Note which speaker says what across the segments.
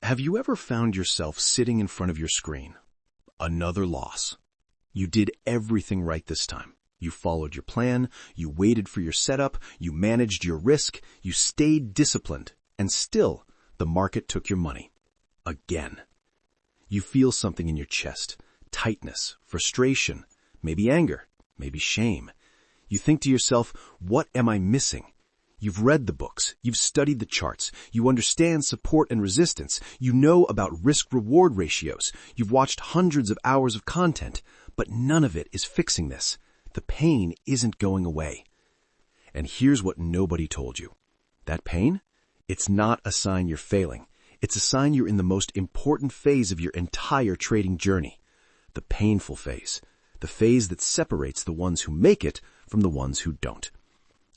Speaker 1: Have you ever found yourself sitting in front of your screen? Another loss. You did everything right this time. You followed your plan, you waited for your setup, you managed your risk, you stayed disciplined, and still, the market took your money. Again. You feel something in your chest. Tightness, frustration, maybe anger, maybe shame. You think to yourself, what am I missing? You've read the books, you've studied the charts, you understand support and resistance, you know about risk-reward ratios, you've watched hundreds of hours of content, but none of it is fixing this. The pain isn't going away. And here's what nobody told you. That pain? It's not a sign you're failing. It's a sign you're in the most important phase of your entire trading journey. The painful phase. The phase that separates the ones who make it from the ones who don't.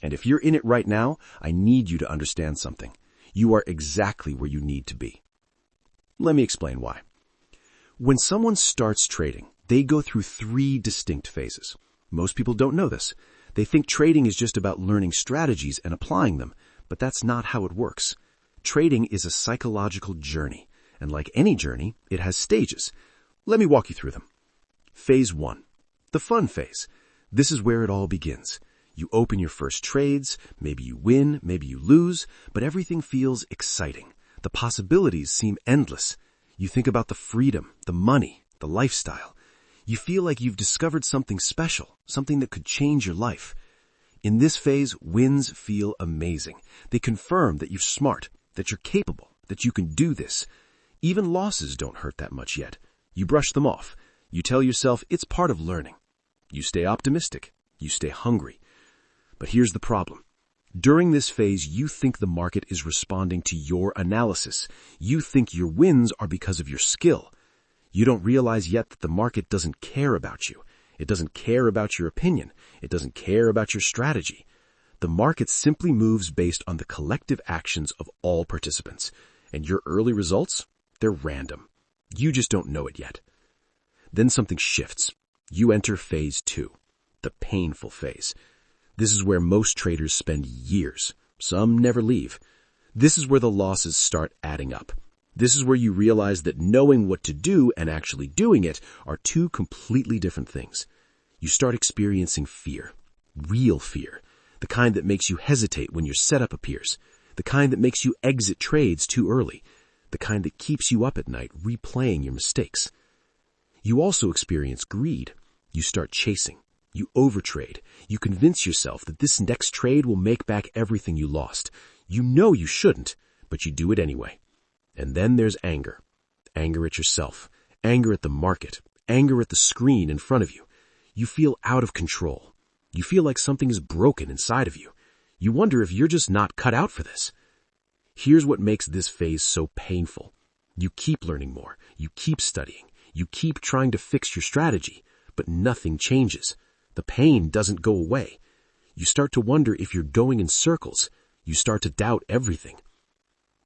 Speaker 1: And if you're in it right now, I need you to understand something. You are exactly where you need to be. Let me explain why. When someone starts trading, they go through 3 distinct phases. Most people don't know this. They think trading is just about learning strategies and applying them, but that's not how it works. Trading is a psychological journey, and like any journey, it has stages. Let me walk you through them. Phase 1. The fun phase. This is where it all begins. You open your first trades, maybe you win, maybe you lose, but everything feels exciting. The possibilities seem endless. You think about the freedom, the money, the lifestyle. You feel like you've discovered something special, something that could change your life. In this phase, wins feel amazing. They confirm that you're smart, that you're capable, that you can do this. Even losses don't hurt that much yet. You brush them off. You tell yourself it's part of learning. You stay optimistic. You stay hungry. But here's the problem. During this phase, you think the market is responding to your analysis. You think your wins are because of your skill. You don't realize yet that the market doesn't care about you. It doesn't care about your opinion. It doesn't care about your strategy. The market simply moves based on the collective actions of all participants. And your early results? They're random. You just don't know it yet. Then something shifts. You enter phase 2, the painful phase. This is where most traders spend years. Some never leave. This is where the losses start adding up. This is where you realize that knowing what to do and actually doing it are 2 completely different things. You start experiencing fear. Real fear. The kind that makes you hesitate when your setup appears. The kind that makes you exit trades too early. The kind that keeps you up at night replaying your mistakes. You also experience greed. You start chasing. You overtrade. You convince yourself that this next trade will make back everything you lost. You know you shouldn't, but you do it anyway. And then there's anger. Anger at yourself. Anger at the market. Anger at the screen in front of you. You feel out of control. You feel like something is broken inside of you. You wonder if you're just not cut out for this. Here's what makes this phase so painful. You keep learning more. You keep studying. You keep trying to fix your strategy, but nothing changes. The pain doesn't go away. You start to wonder if you're going in circles. You start to doubt everything.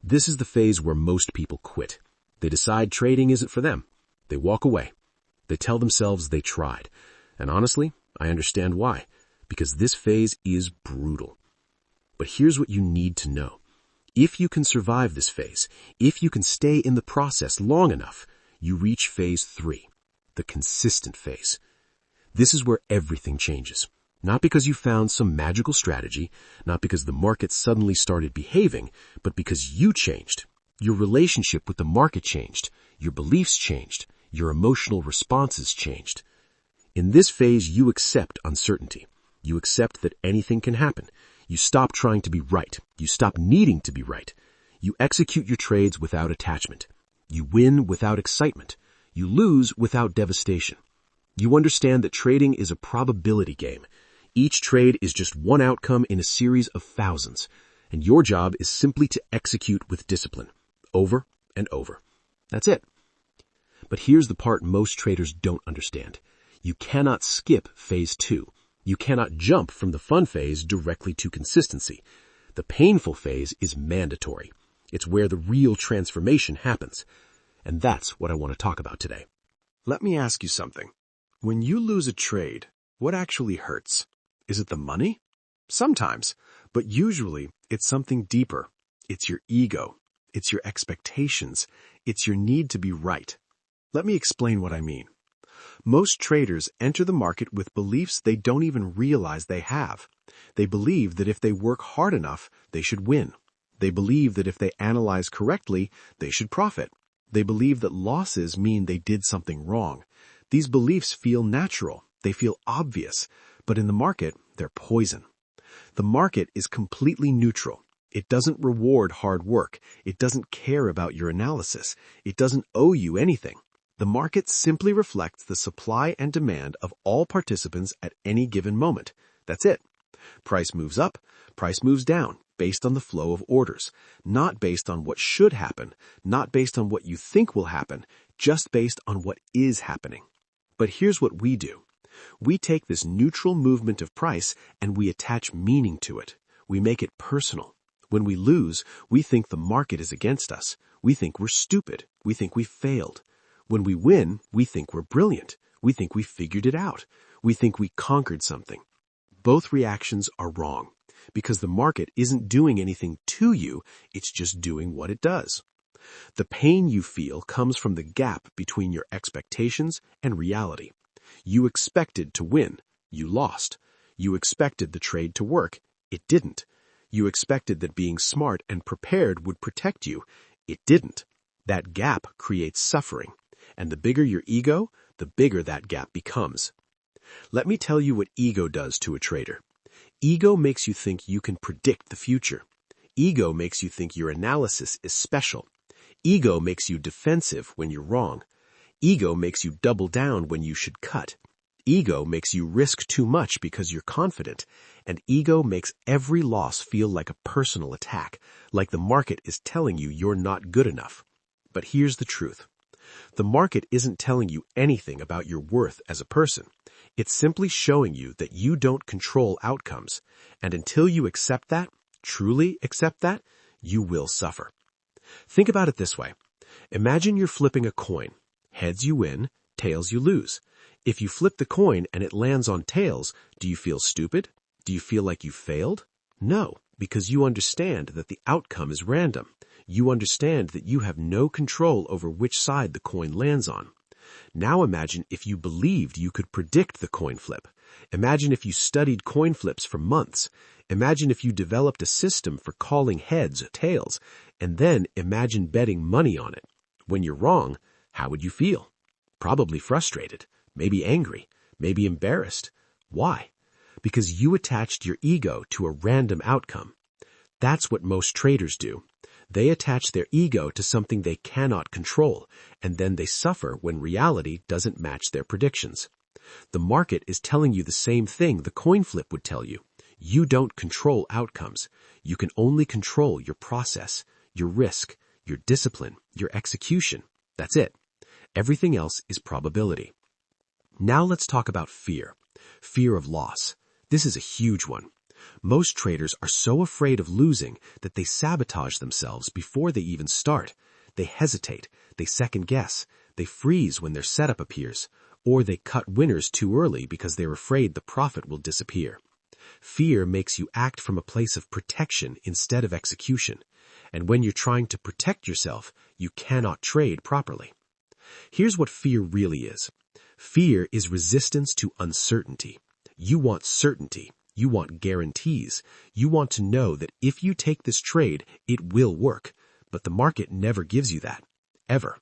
Speaker 1: This is the phase where most people quit. They decide trading isn't for them. They walk away. They tell themselves they tried. And honestly, I understand why. Because this phase is brutal. But here's what you need to know. If you can survive this phase, if you can stay in the process long enough, you reach phase 3, the consistent phase. This is where everything changes. Not because you found some magical strategy, not because the market suddenly started behaving, but because you changed. Your relationship with the market changed. Your beliefs changed. Your emotional responses changed. In this phase, you accept uncertainty. You accept that anything can happen. You stop trying to be right. You stop needing to be right. You execute your trades without attachment. You win without excitement. You lose without devastation. You understand that trading is a probability game. Each trade is just one outcome in a series of thousands, and your job is simply to execute with discipline, over and over. That's it. But here's the part most traders don't understand. You cannot skip phase 2. You cannot jump from the fun phase directly to consistency. The painful phase is mandatory. It's where the real transformation happens. And that's what I want to talk about today.
Speaker 2: Let me ask you something. When you lose a trade, what actually hurts? Is it the money? Sometimes, but usually it's something deeper. It's your ego. It's your expectations. It's your need to be right. Let me explain what I mean. Most traders enter the market with beliefs they don't even realize they have. They believe that if they work hard enough, they should win. They believe that if they analyze correctly, they should profit. They believe that losses mean they did something wrong. These beliefs feel natural. They feel obvious. But in the market, they're poison. The market is completely neutral. It doesn't reward hard work. It doesn't care about your analysis. It doesn't owe you anything. The market simply reflects the supply and demand of all participants at any given moment. That's it. Price moves up, price moves down, based on the flow of orders, not based on what should happen, not based on what you think will happen, just based on what is happening. But here's what we do. We take this neutral movement of price and we attach meaning to it. We make it personal. When we lose, we think the market is against us. We think we're stupid. We think we failed. When we win, we think we're brilliant. We think we figured it out. We think we conquered something. Both reactions are wrong, because the market isn't doing anything to you, it's just doing what it does. The pain you feel comes from the gap between your expectations and reality. You expected to win, you lost. You expected the trade to work, it didn't. You expected that being smart and prepared would protect you, it didn't. That gap creates suffering, and the bigger your ego, the bigger that gap becomes. Let me tell you what ego does to a trader. Ego makes you think you can predict the future. Ego makes you think your analysis is special. Ego makes you defensive when you're wrong. Ego makes you double down when you should cut. Ego makes you risk too much because you're confident. And ego makes every loss feel like a personal attack, like the market is telling you you're not good enough. But here's the truth. The market isn't telling you anything about your worth as a person. It's simply showing you that you don't control outcomes. And until you accept that, truly accept that, you will suffer. Think about it this way. Imagine you're flipping a coin. Heads you win, tails you lose. If you flip the coin and it lands on tails, do you feel stupid? Do you feel like you failed? No, because you understand that the outcome is random. You understand that you have no control over which side the coin lands on. Now imagine if you believed you could predict the coin flip. Imagine if you studied coin flips for months. Imagine if you developed a system for calling heads or tails. And then imagine betting money on it. When you're wrong, how would you feel? Probably frustrated, maybe angry, maybe embarrassed. Why? Because you attached your ego to a random outcome. That's what most traders do. They attach their ego to something they cannot control, and then they suffer when reality doesn't match their predictions. The market is telling you the same thing the coin flip would tell you. You don't control outcomes. You can only control your process, your risk, your discipline, your execution. That's it. Everything else is probability. Now let's talk about fear. Fear of loss. This is a huge one. Most traders are so afraid of losing that they sabotage themselves before they even start. They hesitate, they second guess, they freeze when their setup appears, or they cut winners too early because they're afraid the profit will disappear. Fear makes you act from a place of protection instead of execution, and when you're trying to protect yourself, you cannot trade properly. Here's what fear really is. Fear is resistance to uncertainty. You want certainty. You want guarantees. You want to know that if you take this trade, it will work. But the market never gives you that. Ever.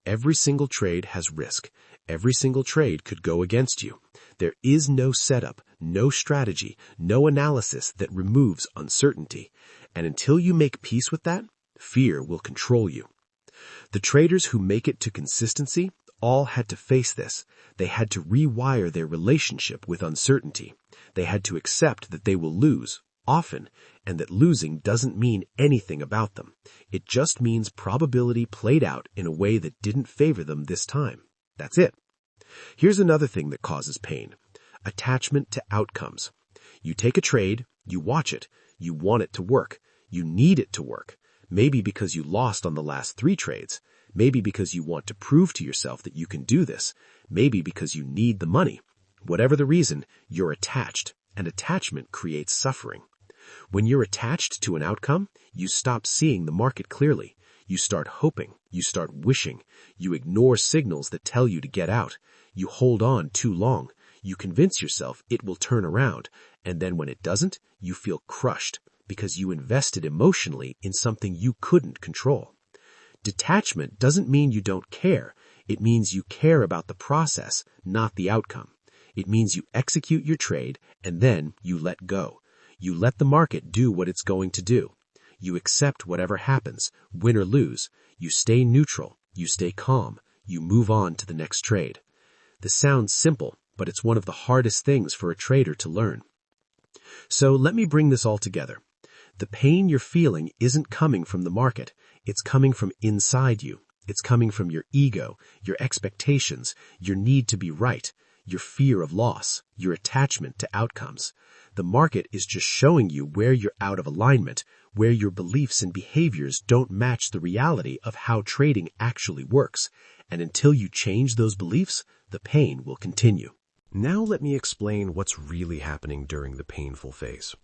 Speaker 2: Every single trade has risk. Every single trade could go against you. There is no setup, no strategy, no analysis that removes uncertainty. And until you make peace with that, fear will control you. The traders who make it to consistency all had to face this. They had to rewire their relationship with uncertainty. They had to accept that they will lose, often, and that losing doesn't mean anything about them. It just means probability played out in a way that didn't favor them this time. That's it. Here's another thing that causes pain. Attachment to outcomes. You take a trade, you watch it, you want it to work, you need it to work. Maybe because you lost on the last 3 trades. Maybe because you want to prove to yourself that you can do this. Maybe because you need the money. Whatever the reason, you're attached, and attachment creates suffering. When you're attached to an outcome, you stop seeing the market clearly. You start hoping. You start wishing. You ignore signals that tell you to get out. You hold on too long. You convince yourself it will turn around. And then when it doesn't, you feel crushed because you invested emotionally in something you couldn't control. Detachment doesn't mean you don't care. It means you care about the process, not the outcome. It means you execute your trade and then you let go. You let the market do what it's going to do. You accept whatever happens, win or lose. You stay neutral. You stay calm. You move on to the next trade. This sounds simple, but it's one of the hardest things for a trader to learn. So let me bring this all together. The pain you're feeling isn't coming from the market. It's coming from inside you. It's coming from your ego, your expectations, your need to be right, your fear of loss, your attachment to outcomes. The market is just showing you where you're out of alignment, where your beliefs and behaviors don't match the reality of how trading actually works. And until you change those beliefs, the pain will continue.
Speaker 1: Now let me explain what's really happening during the painful phase.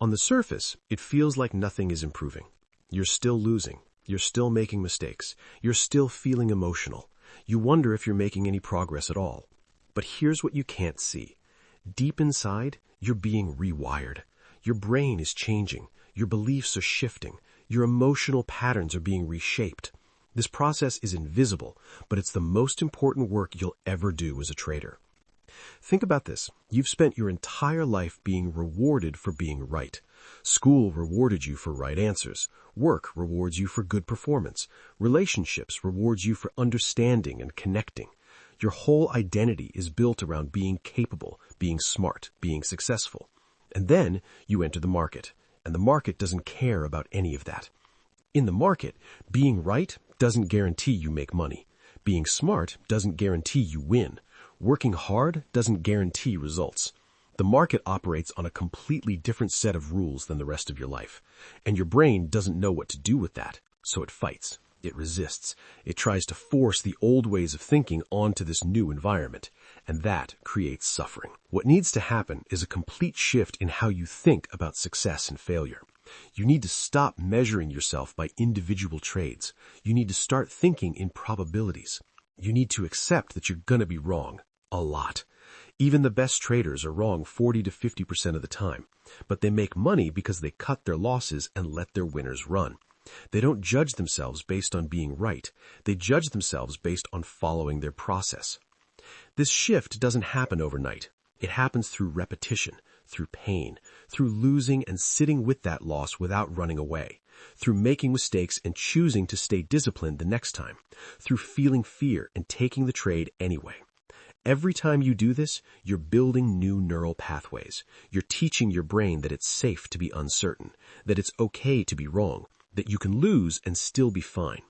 Speaker 1: On the surface, it feels like nothing is improving. You're still losing. You're still making mistakes. You're still feeling emotional. You wonder if you're making any progress at all. But here's what you can't see. Deep inside, you're being rewired. Your brain is changing. Your beliefs are shifting. Your emotional patterns are being reshaped. This process is invisible, but it's the most important work you'll ever do as a trader. Think about this. You've spent your entire life being rewarded for being right. School rewarded you for right answers. Work rewards you for good performance. Relationships rewards you for understanding and connecting. Your whole identity is built around being capable, being smart, being successful. And then you enter the market, and the market doesn't care about any of that. In the market, being right doesn't guarantee you make money. Being smart doesn't guarantee you win. Working hard doesn't guarantee results. The market operates on a completely different set of rules than the rest of your life. And your brain doesn't know what to do with that, so it fights. It resists. It tries to force the old ways of thinking onto this new environment. And that creates suffering. What needs to happen is a complete shift in how you think about success and failure. You need to stop measuring yourself by individual trades. You need to start thinking in probabilities. You need to accept that you're going to be wrong. A lot. Even the best traders are wrong 40 to 50% of the time. But they make money because they cut their losses and let their winners run. They don't judge themselves based on being right. They judge themselves based on following their process. This shift doesn't happen overnight. It happens through repetition, through pain, through losing and sitting with that loss without running away, through making mistakes and choosing to stay disciplined the next time, through feeling fear and taking the trade anyway. Every time you do this, you're building new neural pathways. You're teaching your brain that it's safe to be uncertain, that it's okay to be wrong, that you can lose and still be fine.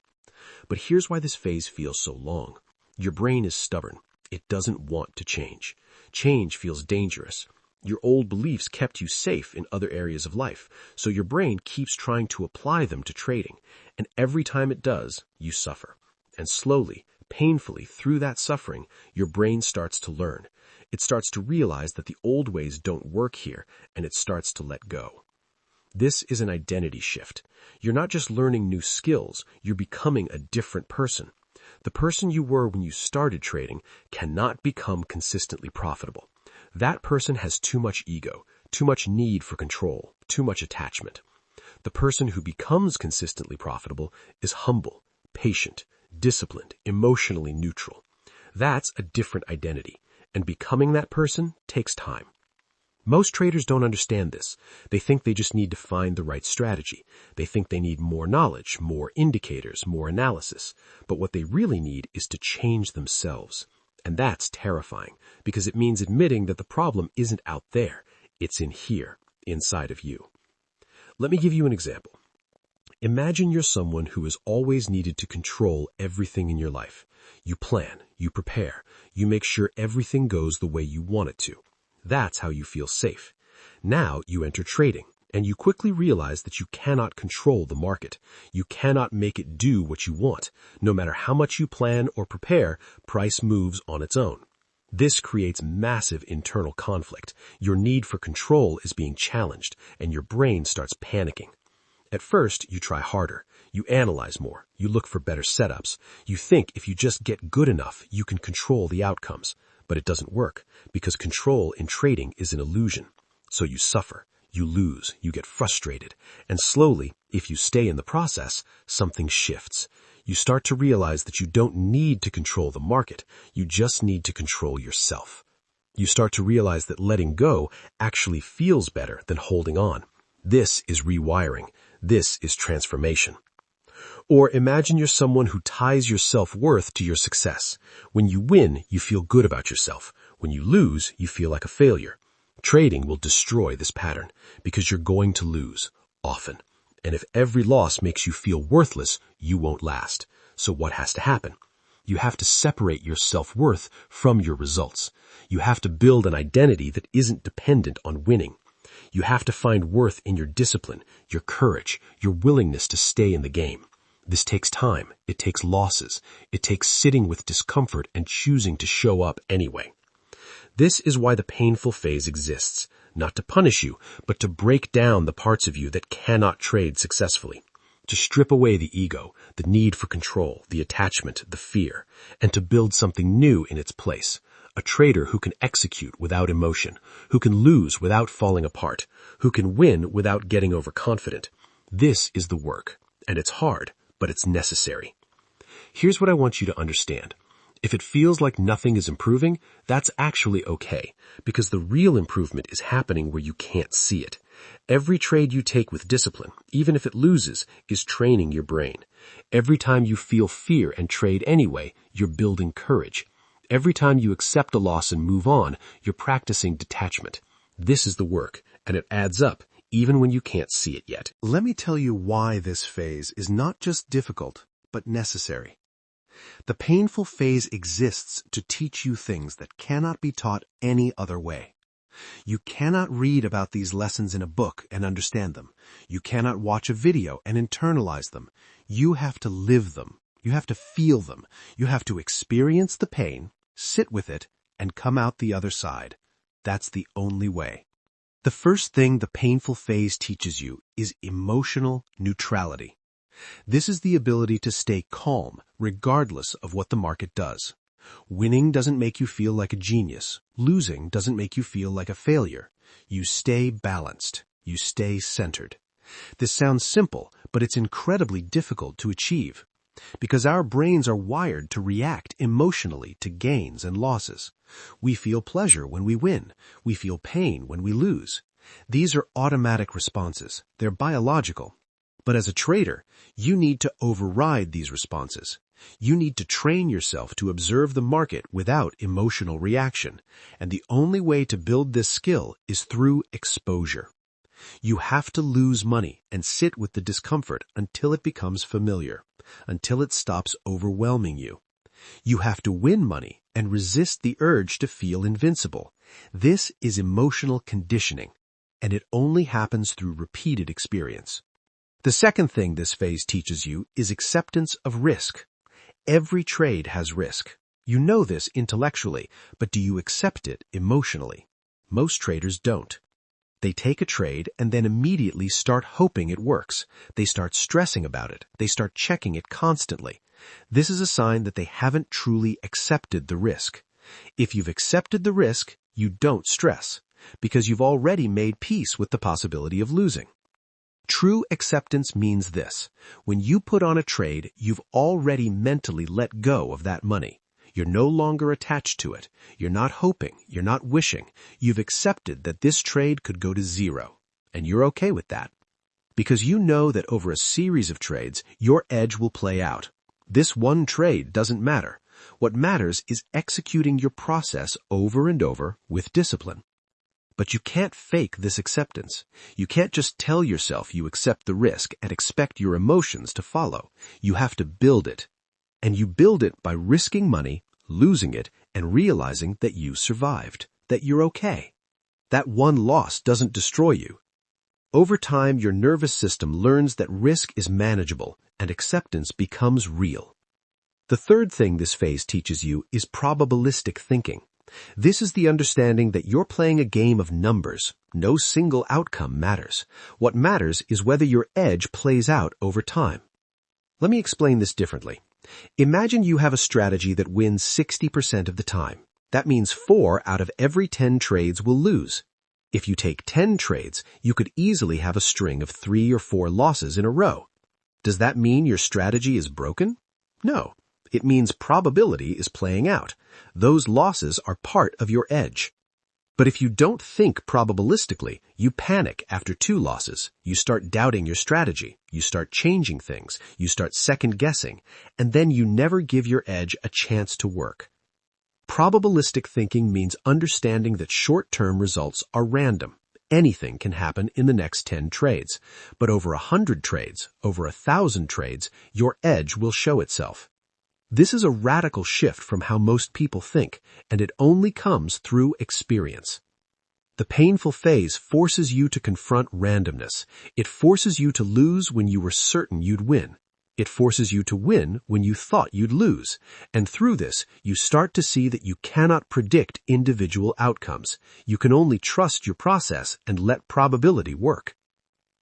Speaker 1: But here's why this phase feels so long. Your brain is stubborn. It doesn't want to change. Change feels dangerous. Your old beliefs kept you safe in other areas of life, so your brain keeps trying to apply them to trading. And every time it does, you suffer. And slowly, painfully, through that suffering, your brain starts to learn. It starts to realize that the old ways don't work here, and it starts to let go. This is an identity shift. You're not just learning new skills, you're becoming a different person. The person you were when you started trading cannot become consistently profitable. That person has too much ego, too much need for control, too much attachment. The person who becomes consistently profitable is humble, patient, disciplined, emotionally neutral. That's a different identity, and becoming that person takes time. Most traders don't understand this. They think they just need to find the right strategy. They think they need more knowledge, more indicators, more analysis. But what they really need is to change themselves. And that's terrifying, because it means admitting that the problem isn't out there. It's in here, inside of you. Let me give you an example. Imagine you're someone who has always needed to control everything in your life. You plan, you prepare, you make sure everything goes the way you want it to. That's how you feel safe. Now you enter trading, and you quickly realize that you cannot control the market. You cannot make it do what you want. No matter how much you plan or prepare, price moves on its own. This creates massive internal conflict. Your need for control is being challenged, and your brain starts panicking. At first, you try harder.
Speaker 2: You analyze more. You look for better setups. You think if you just get good enough, you can control the outcomes. But it doesn't work, because control in trading is an illusion. So you suffer, you lose, you get frustrated, and slowly, if you stay in the process, something shifts. You start to realize that you don't need to control the market, you just need to control yourself. You start to realize that letting go actually feels better than holding on. This is rewiring. This is transformation. Or imagine you're someone who ties your self-worth to your success. When you win, you feel good about yourself. When you lose, you feel like a failure. Trading will destroy this pattern because you're going to lose, often. And if every loss makes you feel worthless, you won't last. So what has to happen? You have to separate your self-worth from your results. You have to build an identity that isn't dependent on winning. You have to find worth in your discipline, your courage, your willingness to stay in the game. This takes time. It takes losses. It takes sitting with discomfort and choosing to show up anyway. This is why the painful phase exists, not to punish you, but to break down the parts of you that cannot trade successfully, to strip away the ego, the need for control, the attachment, the fear, and to build something new in its place. A trader who can execute without emotion, who can lose without falling apart, who can win without getting overconfident. This is the work, and it's hard, but it's necessary. Here's what I want you to understand. If it feels like nothing is improving, that's actually okay, because the real improvement is happening where you can't see it. Every trade you take with discipline, even if it loses, is training your brain. Every time you feel fear and trade anyway, you're building courage. Every time you accept a loss and move on, you're practicing detachment. This is the work, and it adds up, even when you can't see it yet.
Speaker 1: Let me tell you why this phase is not just difficult, but necessary. The painful phase exists to teach you things that cannot be taught any other way. You cannot read about these lessons in a book and understand them. You cannot watch a video and internalize them. You have to live them. You have to feel them. You have to experience the pain, sit with it, and come out the other side. That's the only way. The first thing the painful phase teaches you is emotional neutrality. This is the ability to stay calm regardless of what the market does. Winning doesn't make you feel like a genius. Losing doesn't make you feel like a failure. You stay balanced. You stay centered. This sounds simple, but it's incredibly difficult to achieve, because our brains are wired to react emotionally to gains and losses. We feel pleasure when we win. We feel pain when we lose. These are automatic responses. They're biological. But as a trader, you need to override these responses. You need to train yourself to observe the market without emotional reaction. And the only way to build this skill is through exposure. You have to lose money and sit with the discomfort until it becomes familiar, until it stops overwhelming you. You have to win money and resist the urge to feel invincible. This is emotional conditioning, and it only happens through repeated experience. The second thing this phase teaches you is acceptance of risk. Every trade has risk. You know this intellectually, but do you accept it emotionally? Most traders don't. They take a trade and then immediately start hoping it works. They start stressing about it. They start checking it constantly. This is a sign that they haven't truly accepted the risk. If you've accepted the risk, you don't stress, because you've already made peace with the possibility of losing. True acceptance means this. When you put on a trade, you've already mentally let go of that money. You're no longer attached to it. You're not hoping. You're not wishing. You've accepted that this trade could go to zero, and you're okay with that. Because you know that over a series of trades, your edge will play out. This one trade doesn't matter. What matters is executing your process over and over with discipline. But you can't fake this acceptance. You can't just tell yourself you accept the risk and expect your emotions to follow. You have to build it. And you build it by risking money, losing it, and realizing that you survived, that you're okay. That one loss doesn't destroy you. Over time, your nervous system learns that risk is manageable and acceptance becomes real. The third thing this phase teaches you is probabilistic thinking. This is the understanding that you're playing a game of numbers. No single outcome matters. What matters is whether your edge plays out over time.
Speaker 2: Let me explain this differently. Imagine you have a strategy that wins 60% of the time. That means 4 out of every 10 trades will lose. If you take 10 trades, you could easily have a string of 3 or 4 losses in a row. Does that mean your strategy is broken? No. It means probability is playing out. Those losses are part of your edge. But if you don't think probabilistically, you panic after 2 losses. You start doubting your strategy. You start changing things. You start second-guessing. And then you never give your edge a chance to work. Probabilistic thinking means understanding that short-term results are random. Anything can happen in the next 10 trades. But over 100 trades, over 1,000 trades, your edge will show itself. This is a radical shift from how most people think, and it only comes through experience. The painful phase forces you to confront randomness. It forces you to lose when you were certain you'd win. It forces you to win when you thought you'd lose. And through this, you start to see that you cannot predict individual outcomes. You can only trust your process and let probability work.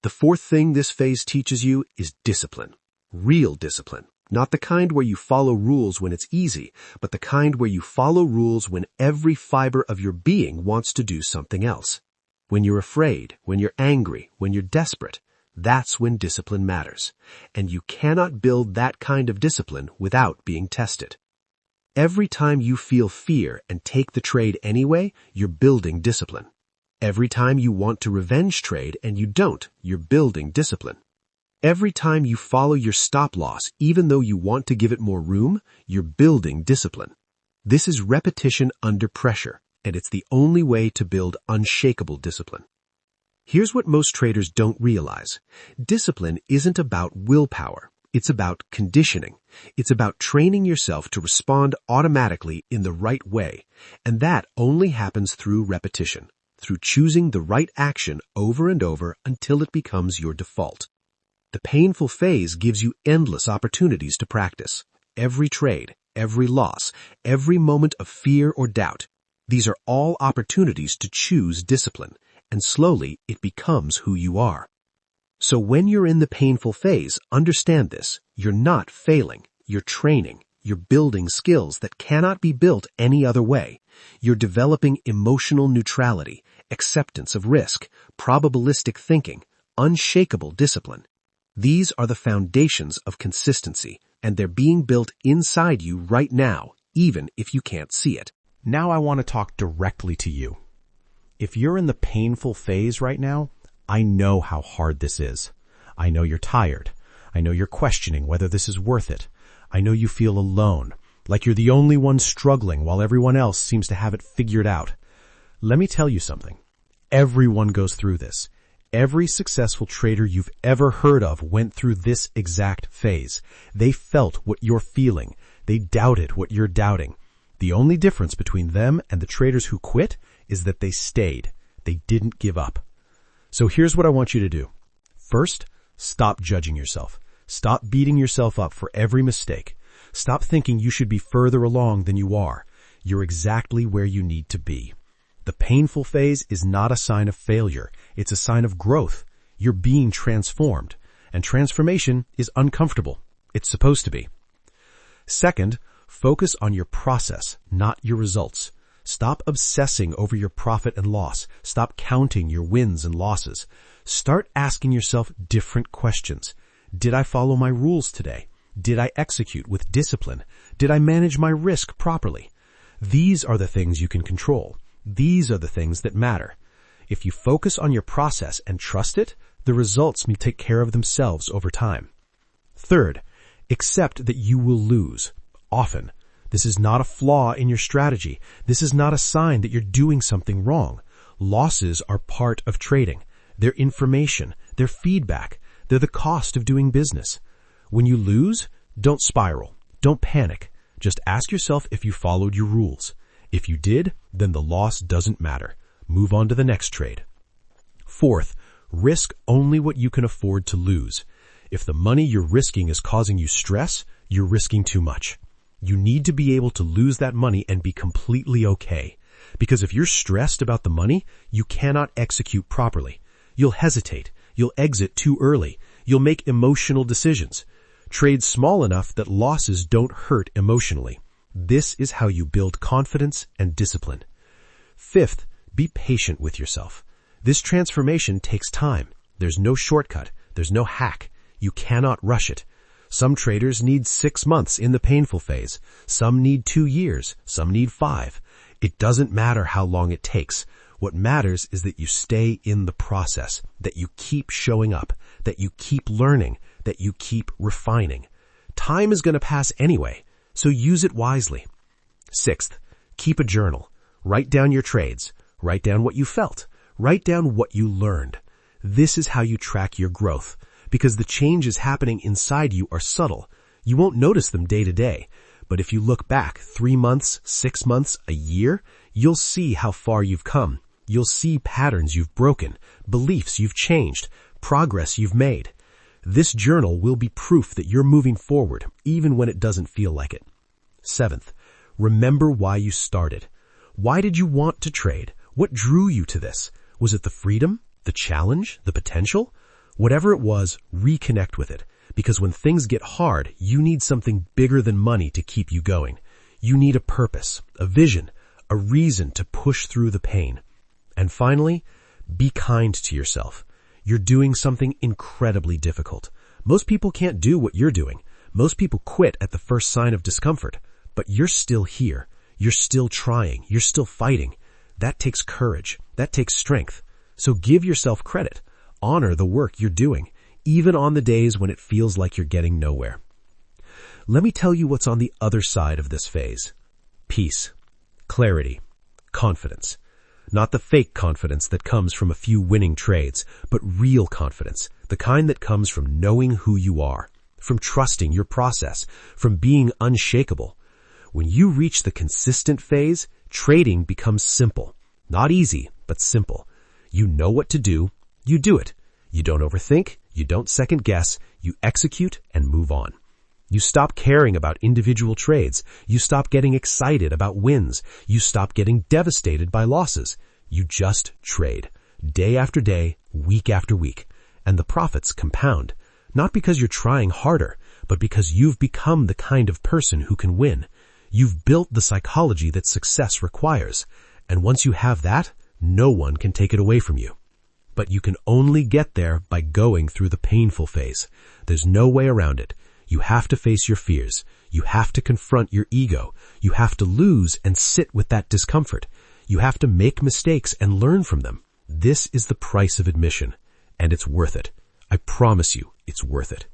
Speaker 2: The fourth thing this phase teaches you is discipline. Real discipline. Not the kind where you follow rules when it's easy, but the kind where you follow rules when every fiber of your being wants to do something else. When you're afraid, when you're angry, when you're desperate, that's when discipline matters. And you cannot build that kind of discipline without being tested. Every time you feel fear and take the trade anyway, you're building discipline. Every time you want to revenge trade and you don't, you're building discipline. Every time you follow your stop loss, even though you want to give it more room, you're building discipline. This is repetition under pressure, and it's the only way to build unshakable discipline. Here's what most traders don't realize. Discipline isn't about willpower. It's about conditioning. It's about training yourself to respond automatically in the right way, and that only happens through repetition, through choosing the right action over and over until it becomes your default. The painful phase gives you endless opportunities to practice. Every trade, every loss, every moment of fear or doubt. These are all opportunities to choose discipline, and slowly it becomes who you are. So when you're in the painful phase, understand this. You're not failing. You're training. You're building skills that cannot be built any other way. You're developing emotional neutrality, acceptance of risk, probabilistic thinking, unshakable discipline. These are the foundations of consistency, and they're being built inside you right now, even if you can't see it.
Speaker 1: Now I want to talk directly to you. If you're in the painful phase right now, I know how hard this is. I know you're tired. I know you're questioning whether this is worth it. I know you feel alone, like you're the only one struggling while everyone else seems to have it figured out. Let me tell you something. Everyone goes through this. Every successful trader you've ever heard of went through this exact phase. They felt what you're feeling. They doubted what you're doubting. The only difference between them and the traders who quit is that they stayed. They didn't give up. So here's what I want you to do. First, stop judging yourself. Stop beating yourself up for every mistake. Stop thinking you should be further along than you are. You're exactly where you need to be. The painful phase is not a sign of failure. It's a sign of growth. You're being transformed. And transformation is uncomfortable. It's supposed to be. Second, focus on your process, not your results. Stop obsessing over your profit and loss. Stop counting your wins and losses. Start asking yourself different questions. Did I follow my rules today? Did I execute with discipline? Did I manage my risk properly? These are the things you can control. These are the things that matter. If you focus on your process and trust it, the results may take care of themselves over time. Third, accept that you will lose. Often. This is not a flaw in your strategy. This is not a sign that you're doing something wrong. Losses are part of trading. They're information. They're feedback. They're the cost of doing business. When you lose, don't spiral. Don't panic. Just ask yourself if you followed your rules. If you did, then the loss doesn't matter. Move on to the next trade. Fourth, risk only what you can afford to lose. If the money you're risking is causing you stress, you're risking too much. You need to be able to lose that money and be completely okay. Because if you're stressed about the money, you cannot execute properly. You'll hesitate. You'll exit too early. You'll make emotional decisions.
Speaker 2: Trade small enough that losses don't hurt emotionally. This is how you build confidence and discipline. Fifth, be patient with yourself. This transformation takes time. There's no shortcut. There's no hack. You cannot rush it. Some traders need 6 months in the painful phase. Some need 2 years. Some need 5. It doesn't matter how long it takes. What matters is that you stay in the process, that you keep showing up, that you keep learning, that you keep refining. Time is going to pass anyway, so use it wisely. Sixth, keep a journal. Write down your trades. Write down what you felt. Write down what you learned. This is how you track your growth, because the changes happening inside you are subtle. You won't notice them day to day, but if you look back 3 months, 6 months, a year, you'll see how far you've come. You'll see patterns you've broken, beliefs you've changed, progress you've made. This journal will be proof that you're moving forward, even when it doesn't feel like it. Seventh, remember why you started. Why did you want to trade? What drew you to this? Was it the freedom, the challenge, the potential? Whatever it was, reconnect with it. Because when things get hard, you need something bigger than money to keep you going. You need a purpose, a vision, a reason to push through the pain. And finally, be kind to yourself. You're doing something incredibly difficult. Most people can't do what you're doing. Most people quit at the first sign of discomfort. But you're still here. You're still trying. You're still fighting. That takes courage. That takes strength. So give yourself credit. Honor the work you're doing, even on the days when it feels like you're getting nowhere. Let me tell you what's on the other side of this phase. Peace, clarity, confidence. Not the fake confidence that comes from a few winning trades, but real confidence, the kind that comes from knowing who you are, from trusting your process, from being unshakable. When you reach the consistent phase, trading becomes simple. Not easy, but simple. You know what to do, you do it. You don't overthink, you don't second guess, you execute and move on. You stop caring about individual trades. You stop getting excited about wins. You stop getting devastated by losses. You just trade, day after day, week after week. And the profits compound, not because you're trying harder, but because you've become the kind of person who can win. You've built the psychology that success requires. And once you have that, no one can take it away from you. But you can only get there by going through the painful phase. There's no way around it. You have to face your fears. You have to confront your ego. You have to lose and sit with that discomfort. You have to make mistakes and learn from them. This is the price of admission, and it's worth it. I promise you, it's worth it.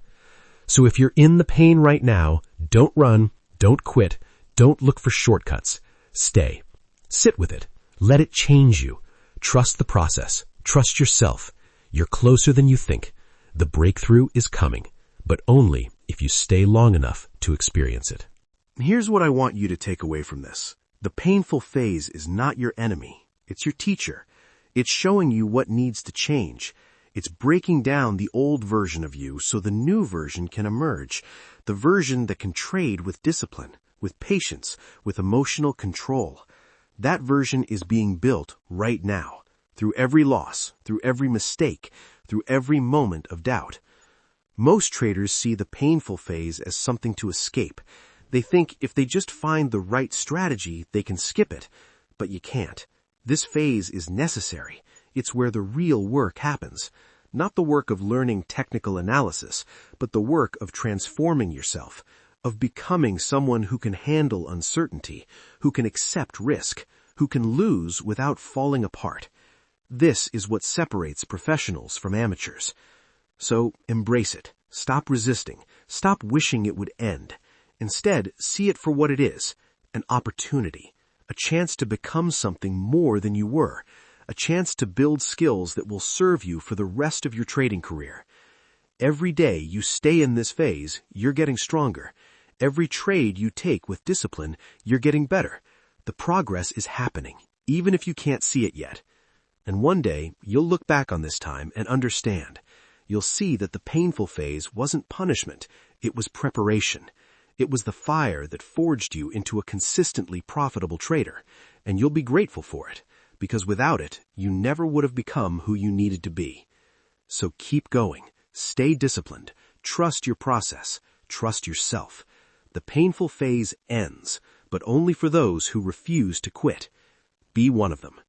Speaker 2: So if you're in the pain right now, don't run, don't quit, don't look for shortcuts. Stay. Sit with it. Let it change you. Trust the process. Trust yourself. You're closer than you think. The breakthrough is coming, but only if you stay long enough to experience it.
Speaker 1: Here's what I want you to take away from this. The painful phase is not your enemy. It's your teacher. It's showing you what needs to change. It's breaking down the old version of you so the new version can emerge. The version that can trade with discipline, with patience, with emotional control. That version is being built right now. Through every loss, through every mistake, through every moment of doubt. Most traders see the painful phase as something to escape. They think if they just find the right strategy, they can skip it. But you can't. This phase is necessary. It's where the real work happens. Not the work of learning technical analysis, but the work of transforming yourself, of becoming someone who can handle uncertainty, who can accept risk, who can lose without falling apart. This is what separates professionals from amateurs. So embrace it. Stop resisting. Stop wishing it would end. Instead, see it for what it is, an opportunity, a chance to become something more than you were, a chance to build skills that will serve you for the rest of your trading career. Every day you stay in this phase, you're getting stronger. Every trade you take with discipline, you're getting better. The progress is happening, even if you can't see it yet. And one day, you'll look back on this time and understand. You'll see that the painful phase wasn't punishment, it was preparation. It was the fire that forged you into a consistently profitable trader, and you'll be grateful for it, because without it, you never would have become who you needed to be. So keep going, stay disciplined, trust your process,
Speaker 2: trust yourself. The painful phase ends, but only for those who refuse to quit. Be one of them.